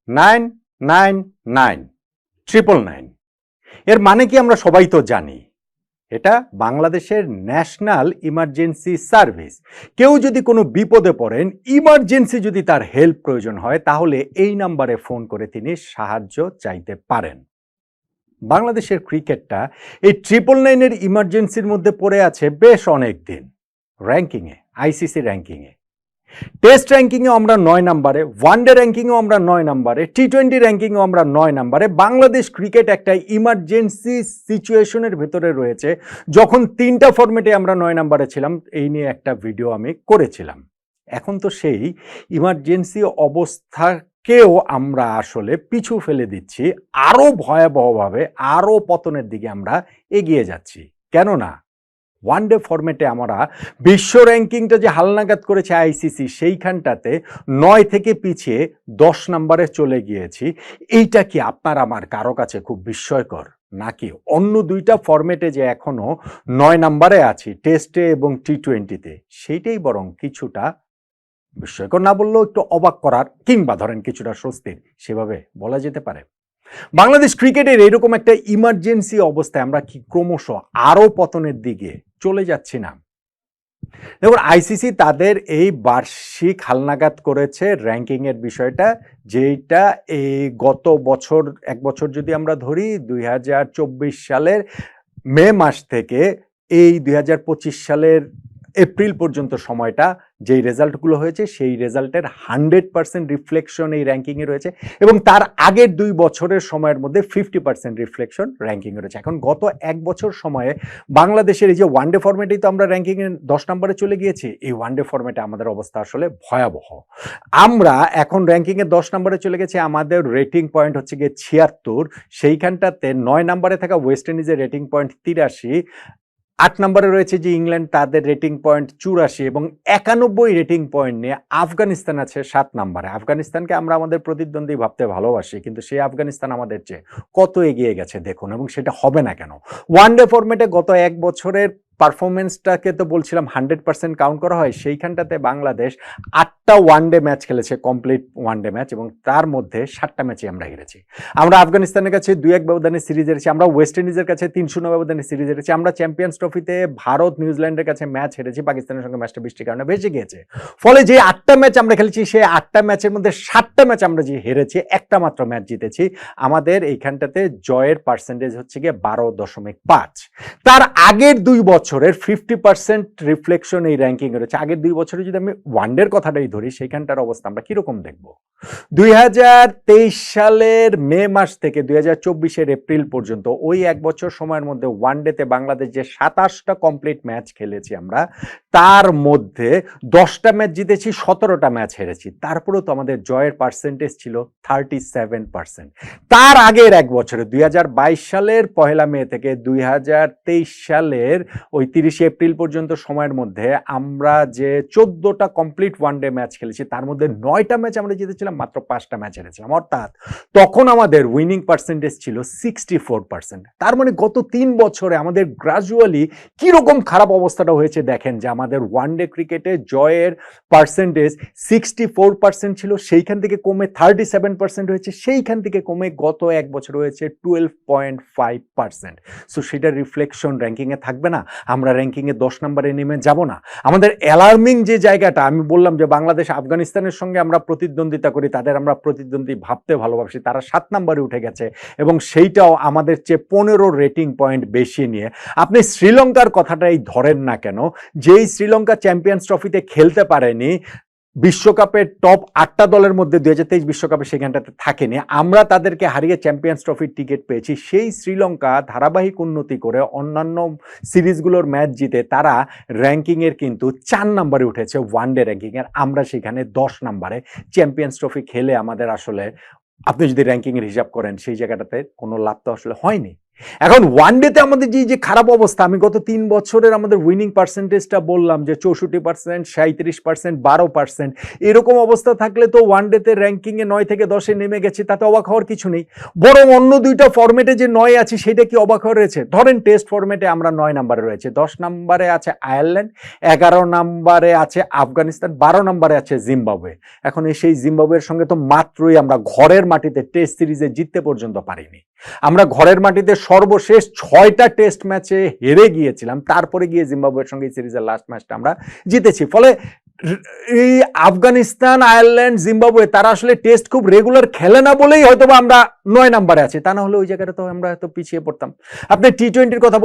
999 999। এর মানে কি আমরা সবাই তো জানি, এটা বাংলাদেশের ন্যাশনাল ইমার্জেন্সি সার্ভিস। কেউ যদি কোনো বিপদে পড়েন, ইমার্জেন্সি যদি তার হেল্প প্রয়োজন হয়, তাহলে এই নাম্বারে ফোন করে তিনি সাহায্য চাইতে পারেন। বাংলাদেশের ক্রিকেটটা এই 999-এর ইমার্জেন্সির মধ্যে পড়ে আছে বেশ অনেক দিন। র্যাঙ্কিংয়ে, আইসিসি র্যাঙ্কিংয়ে, টেস্ট র্যাঙ্কিংয়ে আমরা 9 নম্বরে, ওয়ানডে র্যাঙ্কিংও আমরা 9 নম্বরে, টি-20 র্যাঙ্কিংও আমরা 9 নম্বরে। বাংলাদেশ ক্রিকেট একটা ইমার্জেন্সি সিচুয়েশনের ভেতরে রয়েছে, যখন 3টা ফরম্যাটে আমরা 9 নম্বরে ছিলাম। এই নিয়ে একটা ভিডিও আমি করেছিলাম। এখন তো সেই ইমার্জেন্সি অবস্থাকেও আমরা আসলে পিছু ফেলে দিচ্ছি, আরও ভয়াবহভাবে, আরও পতনের দিকে আমরা এগিয়ে যাচ্ছি। কেননা ওয়ানডে ফরম্যাটে আমরা বিশ্ব র্যাঙ্কিংটা যে হালনাগাদ করেছে আইসিসি, সেইখানটাতে 9 থেকে পিছিয়ে 10 নম্বরে চলে গিয়েছি। এইটা কি আপনার আমার কারো কাছে খুব বিস্ময়কর? নাকি অন্য 2টা ফরম্যাটে যে এখনো 9 নম্বরে আছি, টেস্টে এবং টি-20-তে, সেইটাই বরং কিছুটা বিস্ময়কর না বললেও একটু অবাক করার, কিংবা ধরেন কিছুটা স্বস্তির, সেভাবে বলা যেতে পারে। বাংলাদেশ ক্রিকেটের এরকম একটা ইমার্জেন্সি অবস্থায় আমরা কি ক্রমশ আরো পতনের দিকে চলে যাচ্ছি না? দেখুন, আইসিসি তাদের এই বার্ষিক হালনাগাদ করেছে র্যাঙ্কিং এর বিষয়টা, যেটা এই গত বছর, এক বছর যদি আমরা ধরি, 2024 সালের মে মাস থেকে এই 2025 সালের এপ্রিল পর্যন্ত সময়টা, যেই রেজাল্টগুলো হয়েছে সেই রেজাল্টের 100% রিফ্লেকশন এই র্যাঙ্কিংয়ে রয়েছে, এবং তার আগের 2 বছরের সময়ের মধ্যে 50% রিফ্লেকশন র্যাঙ্কিংয়ে রয়েছে। এখন গত এক বছর সময়ে বাংলাদেশের এই যে ওয়ানডে ফরম্যাটেই তো আমরা র্যাঙ্কিংয়ে 10 নম্বরে চলে গিয়েছি, এই ওয়ানডে ফরম্যাটে আমাদের অবস্থা আসলে ভয়াবহ। আমরা এখন র্যাঙ্কিংয়ে 10 নম্বরে চলে গেছি, আমাদের রেটিং পয়েন্ট হচ্ছে গিয়ে 76, সেইখানটাতে 9 নম্বরে থাকা ওয়েস্ট ইন্ডিজের রেটিং পয়েন্ট 83, 8 নম্বরে রয়েছে যে ইংল্যান্ড, তাদের রেটিং পয়েন্ট 84, এবং 91 রেটিং পয়েন্ট নিয়ে আফগানিস্তান আছে 7 নম্বরে। আফগানিস্তানকে আমরা আমাদের প্রতিদ্বন্দ্বী ভাবতে ভালোবাসি, কিন্তু সেই আফগানিস্তান আমাদের চেয়ে কত এগিয়ে গেছে দেখুন, এবং সেটা হবে না কেন? ওয়ানডে ফরম্যাটে গত এক বছরের পারফরমেন্সটাকে তো বলছিলাম 100% কাউন্ট করা হয়, সেইখানটাতে বাংলাদেশ 8টা ওয়ানডে ম্যাচ খেলেছে, কমপ্লিট ওয়ানডে ম্যাচ, এবং তার মধ্যে 7টা ম্যাচে আমরা হেরেছি। আমরা আফগানিস্তানের কাছে 2-1 ব্যবধানে সিরিজ হেরেছি, আমরা ওয়েস্ট ইন্ডিজের কাছে 3-0 ব্যবধানে সিরিজ হেরেছি, আমরা চ্যাম্পিয়ন্স ট্রফিতে ভারত নিউজিল্যান্ডের কাছে ম্যাচ হেরেছি, পাকিস্তানের সঙ্গে ম্যাচটা বৃষ্টির কারণে ভেসে গিয়েছে। ফলে যে 8টা ম্যাচ আমরা খেলেছি, সেই 8টা ম্যাচের মধ্যে 7টা ম্যাচ আমরা যে হেরেছি, একটা মাত্র ম্যাচ জিতেছি। আমাদের এইখানটাতে জয়ের পার্সেন্টেজ হচ্ছে গিয়ে 12.5। তার আগের 2 বছরের 50% রিফ্লেকশন এই র্যাঙ্কিং রয়েছে। আগের 2 বছরে যদি আমি ওয়ানডের কথাটাই ধরি, সেইখানটার অবস্থা আমরা কিরকম দেখব? 2023 সালের মে মাস থেকে 2024 এপ্রিল পর্যন্ত, ওই এক বছর সময়ের মধ্যে ওয়ানডেতে বাংলাদেশ যে 27টা কমপ্লিট ম্যাচ খেলেছি আমরা, তার মধ্যে 10টা ম্যাচ জিতেছি, 17টা ম্যাচ হেরেছি। তারপরেও তো আমাদের জয়ের পার্সেন্টেজ ছিল 37%। তার আগের এক বছরে 2022 সালের 1 মে থেকে 2023 সালের ওই 30 এপ্রিল পর্যন্ত সময়ের মধ্যে আমরা যে 14টা কমপ্লিট ওয়ানডে ম্যাচ খেলেছি, তার মধ্যে 9টা ম্যাচ আমরা জিতেছিলাম, মাত্র 5টা ম্যাচ হেরেছিলাম। অর্থাৎ তখন আমাদের উইনিং পার্সেন্টেজ ছিল 64%। তার মানে গত 3 বছরে আমাদের গ্রাজুয়ালি কিরকম খারাপ অবস্থাটা হয়েছে দেখেন, যে আমাদের ওয়ানডে ক্রিকেটে জয়ের পার্সেন্টেজ 64% ছিল, সেইখান থেকে কমে 37% হয়েছে, সেইখান থেকে কমে গত এক বছর হয়েছে 12.5%। সো সেটার রিফ্লেকশন র্যাঙ্কিংয়ে থাকবে না? আমরা র্যাঙ্কিংয়ে 10 নম্বরে নেমে যাব না? আমাদের অ্যালার্মিং যে জায়গাটা, আমি বললাম যে বাংলাদেশ আফগানিস্তানের সঙ্গে আমরা প্রতিদ্বন্দ্বিতা করি, তাদের আমরা প্রতিদ্বন্দ্বী ভাবতে ভালোবাসি, তারা 7 নম্বরে উঠে গেছে, এবং সেইটাও আমাদের চেয়ে 15 রেটিং পয়েন্ট বেশি নিয়ে। আপনি শ্রীলঙ্কার কথাটাই ধরেন না কেন, যেই শ্রীলঙ্কা চ্যাম্পিয়ন্স ট্রফিতে খেলতে পারেনি, বিশ্বকাপের টপ 8টা দলের মধ্যে 2023 বিশ্বকাপে সেখানটাতে থাকেনি, আমরা তাদেরকে হারিয়ে চ্যাম্পিয়ন্স ট্রফির টিকিট পেয়েছি। সেই শ্রীলঙ্কা ধারাবাহিক উন্নতি করে অন্যান্য সিরিজগুলোর ম্যাচ জিতে তারা র্যাঙ্কিংয়ের কিন্তু 4 নম্বরে উঠেছে ওয়ানডে র্যাঙ্কিংয়ের। আমরা সেখানে 10 নম্বরে। চ্যাম্পিয়ন্স ট্রফি খেলে আমাদের আসলে, আপনি যদি র্যাঙ্কিংয়ের হিসাব করেন, সেই জায়গাটাতে কোনো লাভ তো আসলে হয়নি। এখন ওয়ানডেতে আমাদের যে খারাপ অবস্থা, আমি গত 3 বছরের আমাদের উইনিং পার্সেন্টেজটা বললাম যে 64%, 37%, 12%, এরকম অবস্থা থাকলে তো ওয়ানডেতে র্যাঙ্কিংয়ে 9 থেকে 10-এ নেমে গেছে, তাতে অবাক হওয়ার কিছু নেই। বরং অন্য দুইটা ফরম্যাটে যে 9 আছে সেটা কি অবাক হওয়ার রয়েছে? ধরেন টেস্ট ফরম্যাটে আমরা 9 নম্বরে রয়েছে, 10 নম্বরে আছে আয়ারল্যান্ড, 11 নম্বরে আছে আফগানিস্তান, 12 নম্বরে আছে জিম্বাবুয়ে। এখন সেই জিম্বাবুয়ের সঙ্গে তো মাত্রই আমরা ঘরের মাটিতে টেস্ট সিরিজে জিততে পর্যন্ত পারিনি। আমরা ঘরের মাটিতে সর্বশেষ 6টা টেস্ট ম্যাচে হেরে গিয়েছিলাম, তারপরে গিয়ে জিম্বাবুয়ের সঙ্গে সিরিজের লাস্ট ম্যাচটা আমরা জিতেছি। ফলে এই আফগানিস্তান, আয়ারল্যান্ড, জিম্বাবুয়ে তারা আসলে টেস্ট খুব রেগুলার খেলে না বলেই হয়তো আমরা 9 নম্বরে আছি, তা না হলে ওই জায়গাটা তো আমরা হয়তো পিছিয়ে পড়তাম। আপনি টি-20-র কথা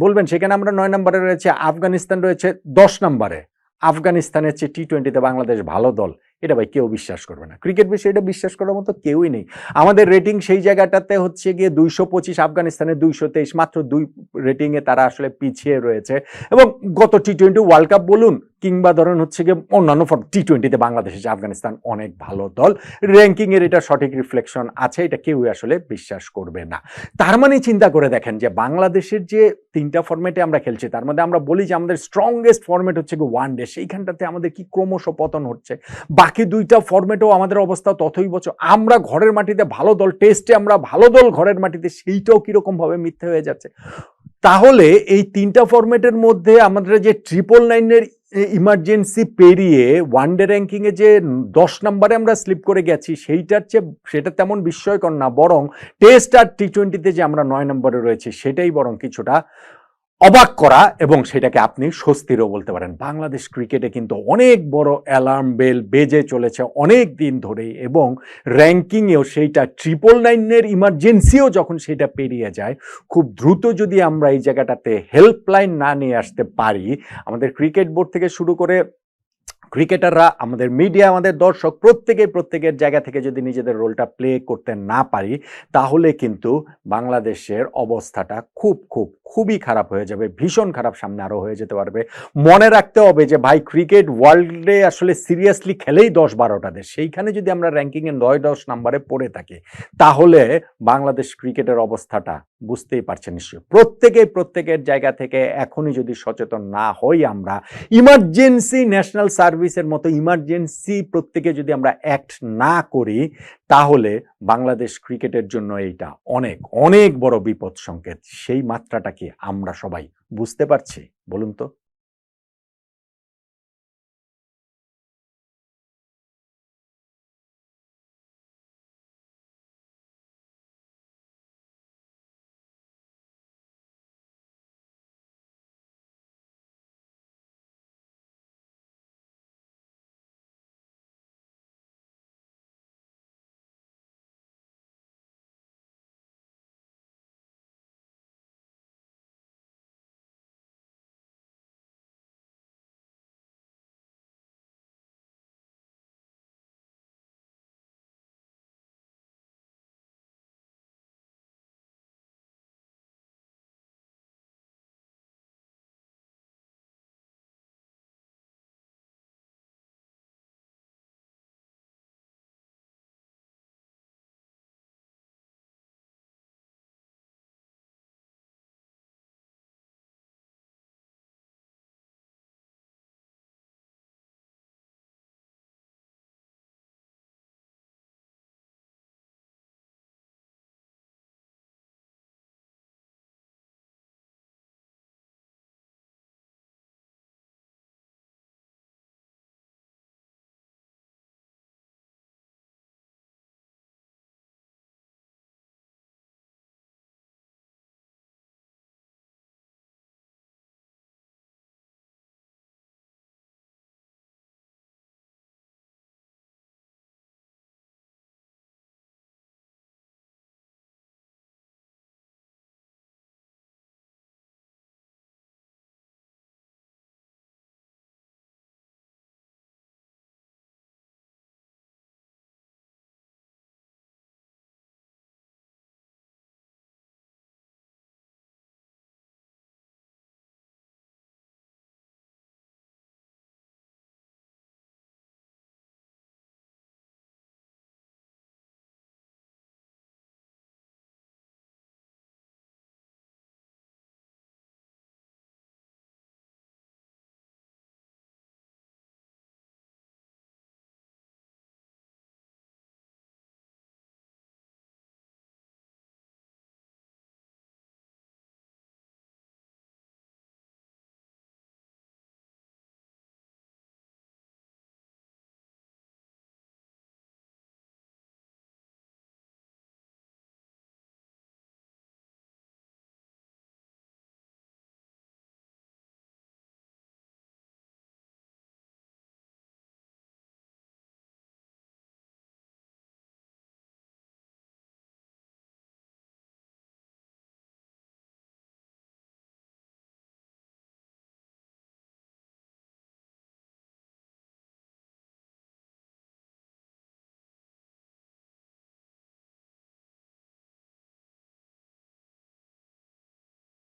বলবেন, সেখানে আমরা 9 নম্বরে রয়েছে, আফগানিস্তান রয়েছে 10 নম্বরে। আফগানিস্তানের চেয়ে টি-20-তে বাংলাদেশ ভালো দল, এটা ভাই কেউ বিশ্বাস করবে না। ক্রিকেট বিষয়ে এটা বিশ্বাস করার মতো কেউই নেই। আমাদের রেটিং সেই জায়গাটাতে হচ্ছে গিয়ে 225, আফগানিস্তানের 223, মাত্র 2 রেটিংয়ে তারা আসলে পিছিয়ে রয়েছে। এবং গত টি-20 ওয়ার্ল্ড কাপ বলুন কিংবা ধরেন হচ্ছে গিয়ে অন্যান্য টি-20-তে বাংলাদেশের চেয়ে আফগানিস্তান অনেক ভালো দল। র্যাঙ্কিং এর এটা সঠিক রিফ্লেকশন আছে, এটা কেউই আসলে বিশ্বাস করবে না। তার মানে চিন্তা করে দেখেন যে বাংলাদেশের যে 3টা ফরম্যাটে আমরা খেলছি, তার মধ্যে আমরা বলি যে আমাদের স্ট্রংগেস্ট ফরম্যাট হচ্ছে গিয়ে ওয়ানডে, সেইখানটাতে আমাদের কি ক্রমশ পতন হচ্ছে। বাকি 2টা ফরম্যাটেও আমাদের অবস্থা ততই বছর। আমরা ঘরের মাটিতে ভালো দল, টেস্টে আমরা ভালো দল ঘরের মাটিতে, সেইটাও কিরকম ভাবে মিথ্যে হয়ে যাচ্ছে। তাহলে এই 3টা ফরম্যাটের মধ্যে আমাদের যে 999-এর ইমার্জেন্সি পেরিয়ে ওয়ানডে র্যাঙ্কিং এ যে 10 নম্বরে আমরা স্লিপ করে গেছি, সেটা তেমন বিস্ময়কর না, বরং টেস্ট আর টি-20-তে যে আমরা 9 নম্বরে রয়েছি সেটাই বরং কিছুটা অবাক করা, এবং সেটাকে আপনি স্বস্তিরও বলতে পারেন। বাংলাদেশ ক্রিকেটে কিন্তু অনেক বড় অ্যালার্ম বেল বেজে চলেছে অনেক দিন ধরেই, এবং র্যাঙ্কিংয়েও সেইটা 999-এর ইমার্জেন্সিও যখন সেটা পেরিয়ে যায়, খুব দ্রুত যদি আমরা এই জায়গাটাতে হেল্পলাইন না নিয়ে আসতে পারি, আমাদের ক্রিকেট বোর্ড থেকে শুরু করে ক্রিকেটাররা, আমাদের মিডিয়া, আমাদের দর্শক, প্রত্যেকের জায়গা থেকে যদি নিজেদের রোলটা প্লে করতে না পারি, তাহলে কিন্তু বাংলাদেশের অবস্থাটা খুবই খারাপ হয়ে যাবে, ভীষণ খারাপ, সামনে আরো হয়ে যেতে পারবে। মনে রাখতে হবে যে ভাই, ক্রিকেট ওয়ার্ল্ডে আসলে সিরিয়াসলি খেলেই 10-12টা দেশ, সেইখানে যদি আমরা র্যাঙ্কিংয়ে 9-10 নম্বরে পড়ে থাকি, তাহলে বাংলাদেশ ক্রিকেটের অবস্থাটা বুঝতেই পারছেন নিশ্চয়ই। প্রত্যেকের জায়গা থেকে এখনই যদি সচেতন না হই, আমরা ইমার্জেন্সি ন্যাশনাল সার্ভিসের মতো ইমার্জেন্সি প্রত্যেকে যদি আমরা অ্যাক্ট না করি, তাহলে বাংলাদেশ ক্রিকেটের জন্য এইটা অনেক বড় বিপদ সংকেত। সেই মাত্রাটা কি আমরা সবাই বুঝতে পারছি বলুন তো?